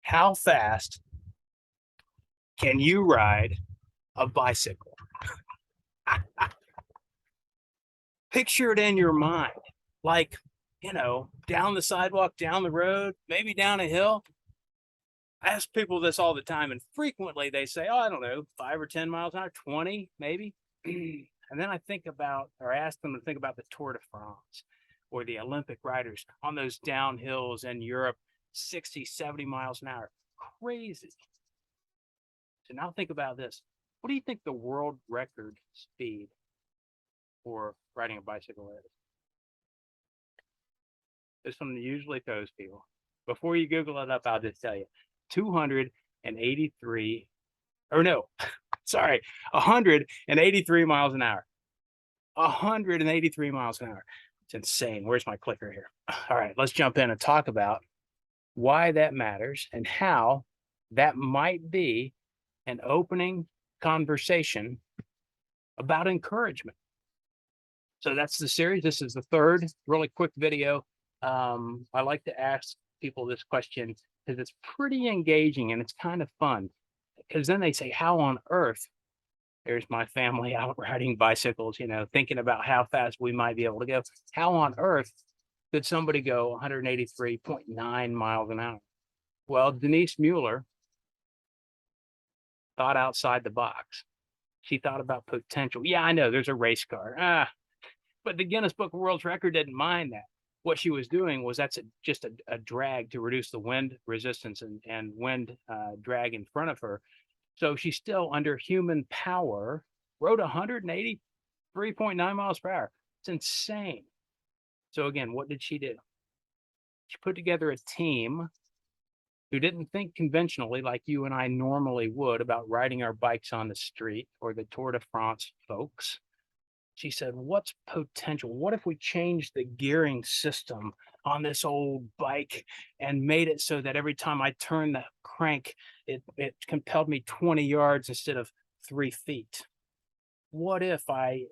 How fast can you ride a bicycle? Picture it in your mind, like, down the sidewalk, down the road, maybe down a hill. I ask people this all the time, and frequently they say, oh, I don't know, 5 or 10 miles an hour, 20 maybe. And then I ask them to think about the Tour de France or the Olympic riders on those downhills in Europe, 60, 70 miles an hour. Crazy. So now think about this. What do you think the world record speed for riding a bicycle is? This one usually throws people. Before you Google it up, I'll just tell you. 283, or no, sorry, 183 miles an hour. 183 miles an hour. It's insane. Where's my clicker here? All right, let's jump in and talk about why that matters and how that might be an opening conversation about encouragement. So that's the series. This is the third really quick video. I like to ask people this question because it's pretty engaging and it's kind of fun, because then they say, how on earth, there's my family out riding bicycles, thinking about how fast we might be able to go. How on earth did somebody go 183.9 miles an hour? Well, Denise Mueller thought outside the box. She thought about potential. Yeah, I know there's a race car. But the Guinness Book of World Records didn't mind that. What she was doing was just a drag to reduce the wind resistance and wind drag in front of her. So she still, under human power, rode 183.9 miles per hour. It's insane. So again, what did she do? She put together a team who didn't think conventionally like you and I normally would about riding our bikes on the street or the Tour de France folks. She said, what's potential? What if we changed the gearing system on this old bike and made it so that every time I turn the crank, it compelled me 20 yards instead of 3 feet? What if I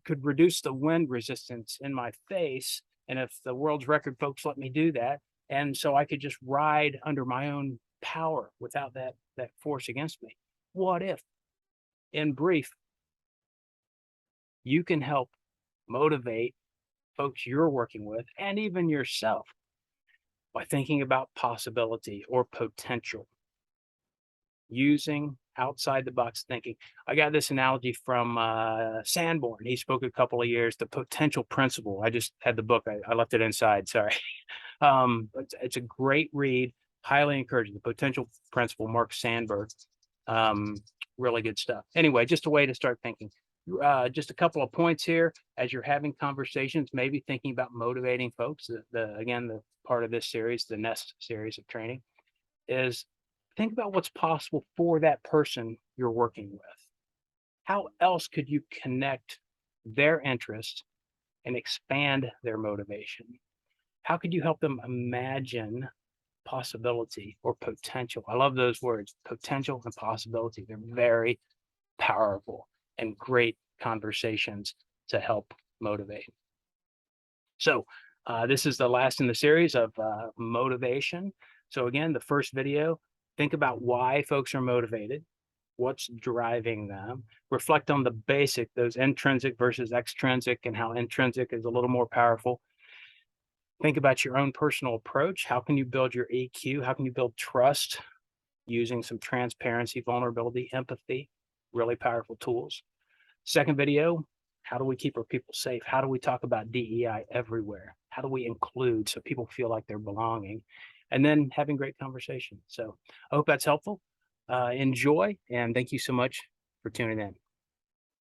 could reduce the wind resistance in my face? And if the world's record folks let me do that, and so I could just ride under my own power without that force against me. What if, in brief, you can help motivate folks you're working with and even yourself by thinking about possibility or potential, using outside the box thinking. I got this analogy from Sanborn. He spoke a couple of years, the potential principle. I just had the book. I left it inside. Sorry. It's a great read. Highly encouraging. The potential principle, Mark Sandberg. Really good stuff. Anyway, just a way to start thinking. Just a couple of points here as you're having conversations, maybe thinking about motivating folks. Again, the part of this series, the Nest series of training, is think about what's possible for that person you're working with. How else could you connect their interest and expand their motivation? How could you help them imagine possibility or potential? I love those words, potential and possibility. They're very powerful and great conversations to help motivate. So this is the last in the series of motivation. So again, the first video, think about why folks are motivated, what's driving them, reflect on the basic, those intrinsic versus extrinsic, and how intrinsic is a little more powerful. Think about your own personal approach. How can you build your EQ? How can you build trust using some transparency, vulnerability, empathy? Really powerful tools. Second video, how do we keep our people safe? How do we talk about DEI everywhere? How do we include so people feel like they're belonging? And then having great conversation. So I hope that's helpful. Enjoy, and thank you so much for tuning in.